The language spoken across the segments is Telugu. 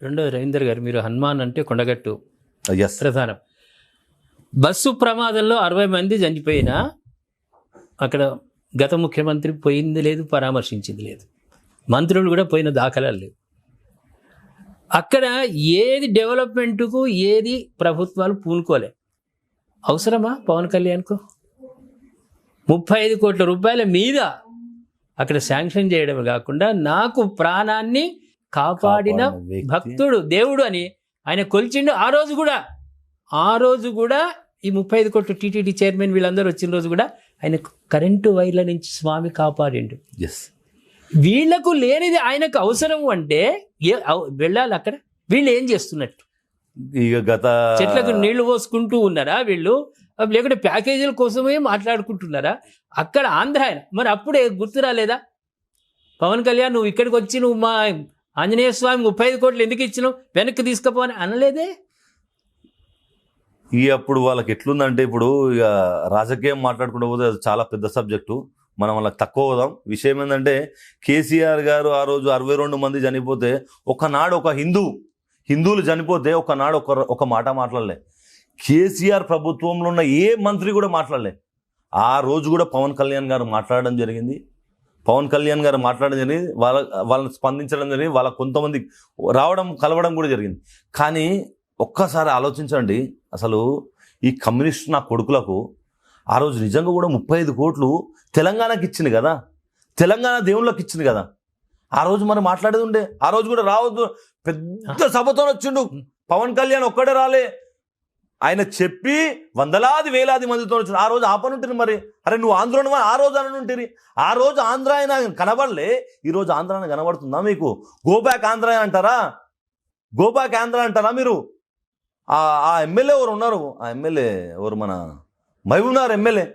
రెండోది రవీందర్ గారు, మీరు హనుమాన్ అంటే కొండగట్టు ఎస్ ప్రధానం. బస్సు ప్రమాదంలో 60 మంది చనిపోయినా అక్కడ గత ముఖ్యమంత్రి పోయింది లేదు, పరామర్శించింది లేదు, మంత్రులు కూడా పోయిన దాఖలాలు లేవు. అక్కడ ఏది డెవలప్మెంట్కు ఏది ప్రభుత్వాలు పూనుకోలే. అవసరమా పవన్ కళ్యాణ్కు 35 కోట్ల రూపాయల మీద అక్కడ శాంక్షన్ చేయడం కాకుండా నాకు ప్రాణాన్ని కాపాడిన భక్తుడు దేవుడు అని ఆయన కొలిచిండు. ఆ రోజు కూడా ఈ 35 కోట్ల టీటీడీ చైర్మన్ వీళ్ళందరూ వచ్చిన రోజు కూడా ఆయన కరెంటు వైర్ల నుంచి స్వామి కాపాడిండు. వీళ్లకు లేనిది ఆయనకు అవసరం అంటే వెళ్ళాలి అక్కడ. వీళ్ళు ఏం చేస్తున్నట్టు? చెట్లకు నీళ్లు పోసుకుంటూ ఉన్నారా వీళ్ళు, లేకుంటే ప్యాకేజీల కోసమే మాట్లాడుకుంటున్నారా? అక్కడ ఆంధ్ర ఆయన మరి అప్పుడే గుర్తు రాలేదా పవన్ కళ్యాణ్, నువ్వు ఇక్కడికి వచ్చి నువ్వు మా ఆంజనేయ స్వామి 35 కోట్లు ఎందుకు ఇచ్చినావు, వెనక్కి తీసుకుపోని అనలేదే? అప్పుడు వాళ్ళకి ఎట్లుందంటే, ఇప్పుడు ఇక రాజకీయం మాట్లాడుకుంటూ పోతే అది చాలా పెద్ద సబ్జెక్టు, మనం వాళ్ళకి తక్కువ పోదాం. విషయం ఏంటంటే, కేసీఆర్ గారు ఆ రోజు 62 మంది చనిపోతే ఒకనాడు ఒక హిందువులు చనిపోతే ఒకనాడు ఒక మాట మాట్లాడలే. కేసీఆర్ ప్రభుత్వంలో ఉన్న ఏ మంత్రి కూడా మాట్లాడలే. ఆ రోజు కూడా పవన్ కళ్యాణ్ గారు మాట్లాడడం జరిగింది. వాళ్ళని స్పందించడం జరిగింది. వాళ్ళ కొంతమంది కలవడం కూడా జరిగింది. కానీ ఒక్కసారి ఆలోచించండి, అసలు ఈ కమ్యూనిస్ట్ నా కొడుకులకు ఆ రోజు నిజంగా కూడా 35 కోట్లు తెలంగాణకి ఇచ్చింది కదా, తెలంగాణ దేవుళ్ళకి ఇచ్చింది కదా. ఆ రోజు మరి మాట్లాడేది ఉండే. ఆ రోజు కూడా రావద్దు, పెద్ద సభతో వచ్చిండు పవన్ కళ్యాణ్, ఒక్కడే రాలే. ఆయన చెప్పి వందలాది వేలాది మందితో వచ్చిండు. ఆ రోజు ఆపనుంటుంది మరి. అరే నువ్వు ఆంధ్రను ఆ రోజు అని ఉంటుంది. ఆ రోజు ఆంధ్ర ఆయన కనబడలే, ఈరోజు ఆంధ్ర ఆయన కనబడుతుందా మీకు? గోబ్యాక్ ఆంధ్ర అంటారా? మీరు? ఆ ఎమ్మెల్యే ఎవరు ఉన్నారు, ఆ ఎమ్మెల్యే ఎవరు, మన మహబూబ్నగర్ ఎమ్మెల్యే,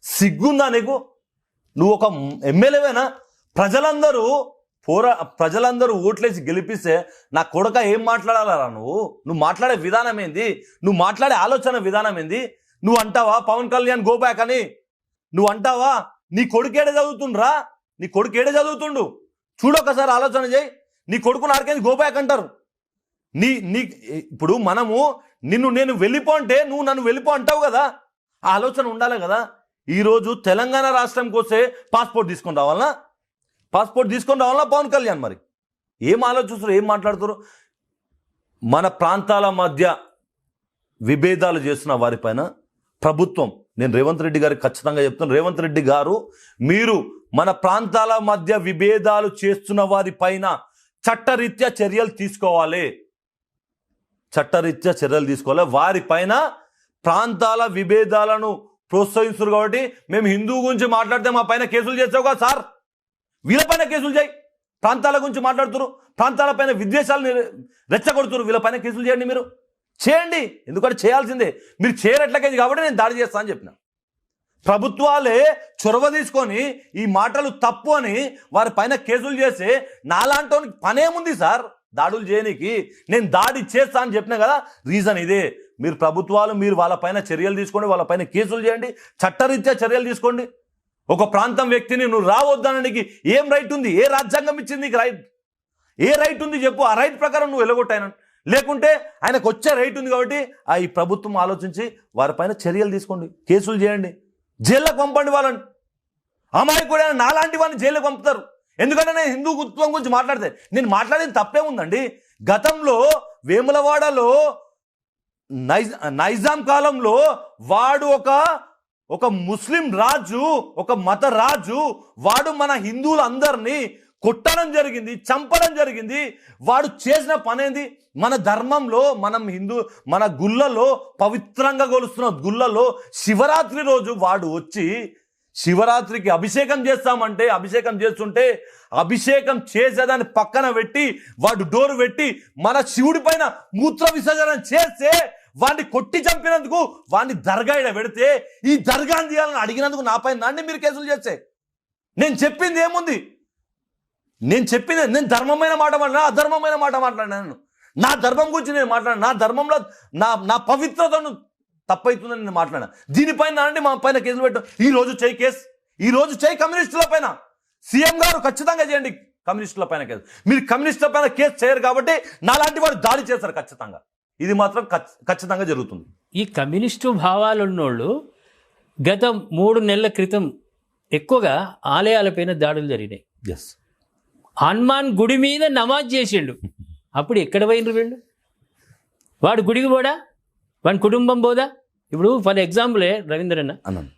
సిగ్గుందా నీకు? నువ్వు ఒక ఎమ్మెల్యేవేనా? ప్రజలందరూ ఓట్లేసి గెలిపిస్తే నా కొడుక ఏం మాట్లాడాలరా? నువ్వు మాట్లాడే విధానం ఏంది? నువ్వు మాట్లాడే ఆలోచన విధానం ఏంది? నువ్వు అంటావా పవన్ కళ్యాణ్ గో బ్యాక్ అని? నువ్వు అంటావా? నీ కొడుకు ఏడే చదువుతుండు? చూడొకసారి ఆలోచన చేయి. నీ కొడుకు నాకేంది గో బ్యాక్ అంటారు? ఇప్పుడు నేను వెళ్ళిపో అంటే నువ్వు నన్ను వెళ్ళిపో అంటావు కదా. ఆ ఆలోచన ఉండాలి కదా. ఈరోజు తెలంగాణ రాష్ట్రంకి వస్తే పాస్పోర్ట్ తీసుకొని రావాలనా పవన్ కళ్యాణ్? మరి ఏం ఆలోచిస్తారు, ఏం మాట్లాడుతారు? మన ప్రాంతాల మధ్య విభేదాలు చేస్తున్న వారిపైన ప్రభుత్వం, నేను రేవంత్ రెడ్డి గారికి ఖచ్చితంగా చెప్తాను, రేవంత్ రెడ్డి గారు, మీరు మన ప్రాంతాల మధ్య విభేదాలు చేస్తున్న వారిపైన చట్టరీత్యా చర్యలు తీసుకోవాలి. వారిపైన ప్రాంతాల విభేదాలను ప్రోత్సహిస్తారు కాబట్టి మేము హిందూ గురించి మాట్లాడితే మా పైన కేసులు చేస్తావు కదా సార్, వీళ్ళపైన కేసులు చేయి. ప్రాంతాల గురించి మాట్లాడుతున్నారు, ప్రాంతాల పైన విద్వేషాలు రెచ్చగొడుతున్నారు, వీళ్ళపైన కేసులు చేయండి. మీరు చేయండి, ఎందుకంటే చేయాల్సిందే. మీరు చేయరట్లకేది కాబట్టి నేను దాడి చేస్తా అని చెప్పిన. ప్రభుత్వాలే చొరవ తీసుకొని ఈ మాటలు తప్పు అని వారి పైన కేసులు చేస్తే నాలాంటి పనేముంది సార్ దాడులు చేయనీకి? నేను దాడి చేస్తా అని చెప్పినా కదా. రీజన్ ఇదే. మీరు ప్రభుత్వాలు వాళ్ళపైన చర్యలు తీసుకోండి, వాళ్ళపైన కేసులు చేయండి, చట్టరీత్యా చర్యలు తీసుకోండి. ఒక ప్రాంతం వ్యక్తిని నువ్వు రావద్దనడానికి ఏం రైట్ ఉంది? ఏ రాజ్యాంగం ఇచ్చింది నీకు రైట్? ఏ రైట్ ఉంది చెప్పు. ఆ రైట్ ప్రకారం నువ్వు వెళ్ళగొట్టాయన, లేకుంటే ఆయనకు వచ్చే రైట్ ఉంది కాబట్టి ఈ ప్రభుత్వం ఆలోచించి వారిపైన చర్యలు తీసుకోండి, కేసులు చేయండి, జైల్లోకి పంపండి వాళ్ళని. అమాయకుడు నాలాంటి వాడిని జైలుకి పంపుతారు. ఎందుకంటే నేను హిందూ గుత్వం గురించి మాట్లాడితే నేను మాట్లాడేది తప్పే ఉందండి. గతంలో వేములవాడలో నైజాం కాలంలో వాడు ఒక ముస్లిం రాజు, ఒక మత రాజు, వాడు మన హిందువులందరినీ కొట్టడం జరిగింది, చంపడం జరిగింది. వాడు చేసిన పనేంది? మన ధర్మంలో మన గుళ్ళలో పవిత్రంగా కొలుస్తున్న గుళ్ళలో శివరాత్రి రోజు వాడు వచ్చి శివరాత్రికి అభిషేకం చేస్తామంటే అభిషేకం చేస్తుంటే అభిషేకం చేసేదాన్ని పక్కన పెట్టి వాడు డోరు పెట్టి మన శివుడి పైన మూత్ర విసర్జన చేస్తే వాడిని కొట్టి చంపినందుకు వాడిని దర్గా ఇడ పెడితే ఈ దర్గాని తీయాలని అడిగినందుకు నా పైన నాండి మీరు కేసులు చేస్తే నేను చెప్పింది ఏముంది? నేను ధర్మమైన మాట మాట్లాడినా, అధర్మమైన మాట మాట్లాడినాను. నా ధర్మం గురించి నేను మాట్లాడినా, నా ధర్మంలో నా పవిత్రతను తప్పవుతుందని నేను మాట్లాడినా. దీనిపైన అండి మా పైన కేసులు పెట్టాం. ఈ రోజు చేయి కమ్యూనిస్టుల పైన. సీఎం గారు ఖచ్చితంగా చేయండి కమ్యూనిస్టుల పైన కేసు. మీరు కమ్యూనిస్టుల పైన కేసు చేయరు కాబట్టి నాలాంటి వాడు దాడి చేస్తారు ఖచ్చితంగా. ఇది మాత్రం ఖచ్చితంగా జరుగుతుంది. ఈ కమ్యూనిస్టు భావాలు ఉన్నోళ్ళు గత 3 నెలల క్రితం ఎక్కువగా ఆలయాలపైన దాడులు జరిగినాయి. ఎస్, హనుమాన్ గుడి మీద నమాజ్ చేసిండు. అప్పుడు ఎక్కడ పోయినరు వీళ్ళు? వాడు గుడికి పోడా? వాడి కుటుంబం పోదా? ఇప్పుడు ఫర్ ఎగ్జాంపులే రవీంద్రన్న, అన్నాను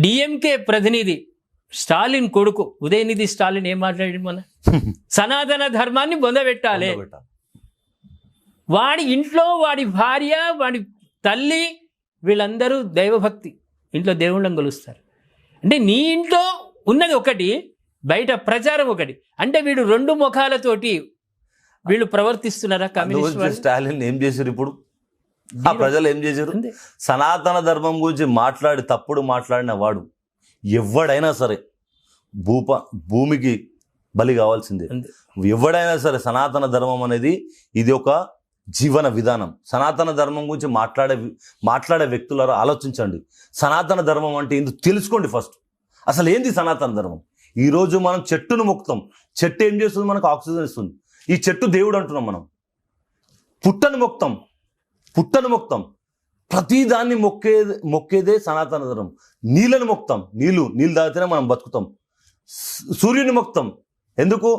డిఎంకే ప్రతినిధి స్టాలిన్ కొడుకు ఉదయనిధి స్టాలిన్ ఏం మాట్లాడి మన సనాతన ధర్మాన్ని బొందబెట్టాలి. వాడి ఇంట్లో వాడి భార్య, వాడి తల్లి, వీళ్ళందరూ దైవభక్తి, ఇంట్లో దేవుళ్ళని కొలుస్తారు. అంటే నీ ఇంట్లో ఉన్నది ఒకటి, బయట ప్రచారం ఒకటి. అంటే వీడు 2 ముఖాలతోటి వీళ్ళు ప్రవర్తిస్తున్నారా కమ్యూనిస్ట్ వాళ్ళు? స్టాలిన్ ఏం చేశారు ఇప్పుడు? ఆ ప్రజలు ఏం చేశారు? సనాతన ధర్మం గురించి తప్పుడు మాట్లాడిన వాడు ఎవడైనా సరే భూమికి బలి కావాల్సిందే. ఎవడైనా సరే సనాతన ధర్మం అనేది ఇది ఒక జీవన విధానం. సనాతన ధర్మం గురించి మాట్లాడే వ్యక్తులారా ఆలోచించండి. సనాతన ధర్మం అంటే ఏందో తెలుసుకోండి ఫస్ట్. అసలు ఏంది సనాతన ధర్మం? ఈరోజు మనం చెట్టును మొక్కుతాం. చెట్టు ఏం చేస్తుంది? మనకు ఆక్సిజన్ ఇస్తుంది. ఈ చెట్టు దేవుడు అంటున్నాం మనం. పుట్టను మొక్కుతాం. ప్రతి దాన్ని మొక్కేదే సనాతన ధర్మం. నీళ్ళను మొక్కుతాం. నీళ్ళు తాగితేనే మనం బతుకుతాం. సూర్యుని మొక్కుతాం. ఎందుకు?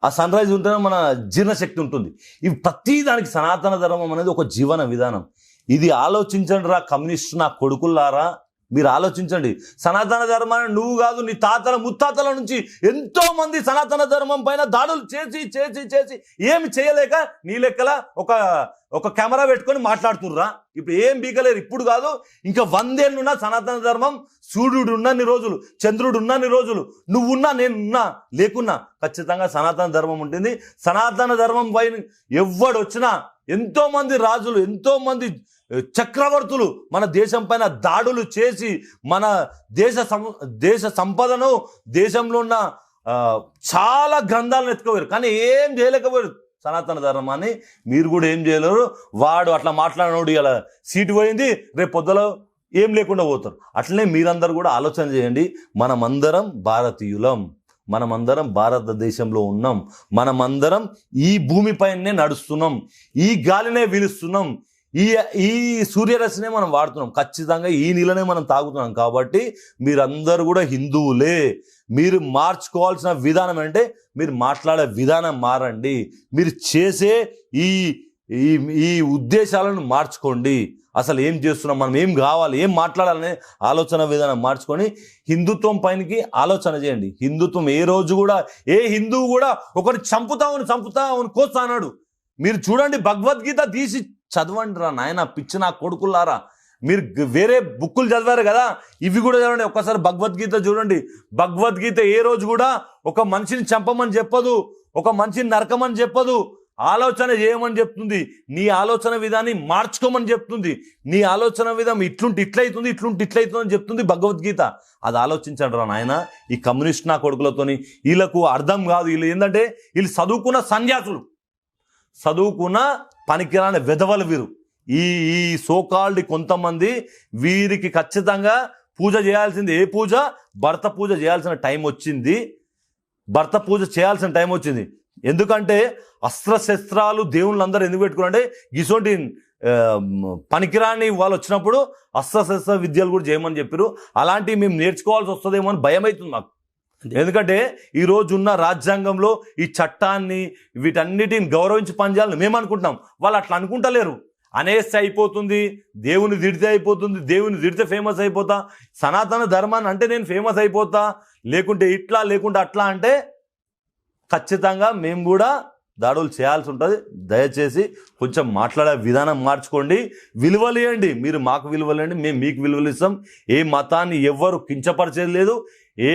ఆ సన్ రైజ్ ఉంటేనే మన జీర్ణశక్తి ఉంటుంది. ఇవి ప్రతి దానికి సనాతన ధర్మం అనేది ఒక జీవన విధానం. ఇది ఆలోచించండి రా కమ్యూనిస్టు నా కొడుకులారా, మీరు ఆలోచించండి. సనాతన ధర్మాన్ని నువ్వు కాదు, నీ తాతల ముత్తాతల నుంచి ఎంతో మంది సనాతన ధర్మం పైన దాడులు చేసి ఏమి చేయలేక నీ లెక్కల ఒక కెమెరా పెట్టుకొని మాట్లాడుతుర్రా. ఇప్పుడు ఏం బీకలేరు. ఇప్పుడు కాదు, ఇంకా 100 ఏళ్ళున్నా సనాతన ధర్మం. సూర్యుడు ఉన్నన్ని రోజులు, చంద్రుడు ఉన్నన్ని రోజులు, నువ్వున్నా నేనున్నా లేకున్నా ఖచ్చితంగా సనాతన ధర్మం ఉంటుంది. సనాతన ధర్మం పైన ఎవడు వచ్చినా, ఎంతో మంది రాజులు, ఎంతో మంది చక్రవర్తులు మన దేశం పైన దాడులు చేసి మన దేశ సంపదను, దేశంలో ఉన్న చాలా గ్రంథాలను ఎత్తుకోలేరు, కానీ ఏం చేయలేకపోయారు సనాతన ధర్మాన్ని. మీరు కూడా ఏం చేయలేరు. వాడు అట్లా మాట్లాడినోడు ఇలా సీటు పోయింది, రేపు పొద్దులో ఏం లేకుండా పోతారు. అట్లనే మీరందరూ కూడా ఆలోచన చేయండి. మనమందరం భారతీయులం, మనమందరం భారతదేశంలో ఉన్నాం, మనమందరం ఈ భూమిపైనే నడుస్తున్నాం, ఈ గాలినే పీలుస్తున్నాం, ఈ సూర్యరశ్మినే మనం వాడుతున్నాం, ఖచ్చితంగా ఈ నీళ్ళనే మనం తాగుతున్నాం. కాబట్టి మీరందరూ కూడా హిందువులే. మీరు మార్చుకోవాల్సిన విధానం అంటే మీరు మాట్లాడే విధానం మారండి. మీరు చేసే ఈ ఉద్దేశాలను మార్చుకోండి. అసలు ఏం చేస్తున్నాం, మనం ఏం కావాలి, ఏం మాట్లాడాలనే ఆలోచన విధానం మార్చుకొని హిందుత్వం పైనకి ఆలోచన చేయండి. హిందుత్వం ఏ రోజు కూడా, ఏ హిందువు కూడా ఒకటి చంపుతామని కోస్తా అన్నాడు. మీరు చూడండి, భగవద్గీత తీసి చదవండి రా నాయన, పిచ్చి నా కొడుకులారా. మీరు వేరే బుక్కులు చదివారు కదా, ఇవి కూడా చదవండి. ఒక్కసారి భగవద్గీత చూడండి. భగవద్గీత ఏ రోజు కూడా ఒక మనిషిని చంపమని చెప్పదు, ఒక మనిషిని నరకమని చెప్పదు, ఆలోచన చేయమని చెప్తుంది. నీ ఆలోచన విధాన్ని మార్చుకోమని చెప్తుంది. నీ ఆలోచన విధానం ఇట్లుంటే ఇట్లయితుంది, ఇట్లుంటే ఇట్లయితుంది అని చెప్తుంది భగవద్గీత. అది ఆలోచించండి రా నాయన. ఈ కమ్యూనిస్ట్ నా కొడుకులతోని వీళ్ళకు అర్థం కాదు. వీళ్ళు ఏంటంటే వీళ్ళు చదువుకున్న సన్యాసులు, చదువుకున్న పనికిరాని వెధవలు వీరు. ఈ సోకాల్డ్ కొంతమంది వీరికి ఖచ్చితంగా పూజ చేయాల్సింది. ఏ పూజ? భర్త పూజ చేయాల్సిన టైం వచ్చింది. భర్త పూజ చేయాల్సిన టైం వచ్చింది. ఎందుకంటే అస్త్రశస్త్రాలు దేవుళ్ళందరూ ఎందుకు పెట్టుకున్నారంటే ఇటువంటి పనికిరాని వాళ్ళు వచ్చినప్పుడు అస్త్రశస్త్ర విద్యలు కూడా చేయమని చెప్పారు. అలాంటివి మేము నేర్చుకోవాల్సి వస్తుందేమో అని భయం అవుతుంది మాకు. ఎందుకంటే ఈ రోజు ఉన్న రాజ్యాంగంలో ఈ చట్టాన్ని వీటన్నిటిని గౌరవించి పనిచేయాలని మేము అనుకుంటున్నాం. వాళ్ళు అట్లా అనుకుంటలేరు. అనేస్తే అయిపోతుంది, దేవుని తిడితే అయిపోతుంది, దేవుని తిడితే ఫేమస్ అయిపోతా, సనాతన ధర్మాన్ని అంటే నేను ఫేమస్ అయిపోతా, లేకుంటే ఇట్లా లేకుంటే అట్లా అంటే ఖచ్చితంగా మేము కూడా దాడులు చేయాల్సి ఉంటుంది. దయచేసి కొంచెం మాట్లాడే విధానం మార్చుకోండి. విలువలు ఇవ్వండి. మీరు మాకు విలువలు ఇవ్వండి, మేము మీకు విలువలు ఇస్తాం. ఏ మతాన్ని ఎవ్వరు కించపరిచేది లేదు. ఏ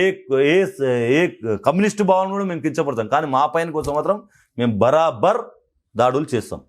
కమ్యూనిస్టు భావన కూడా మేము కించపడతాం, కానీ మా పైన కోసం మాత్రం మేము బరాబర్ దాడులు చేస్తాం.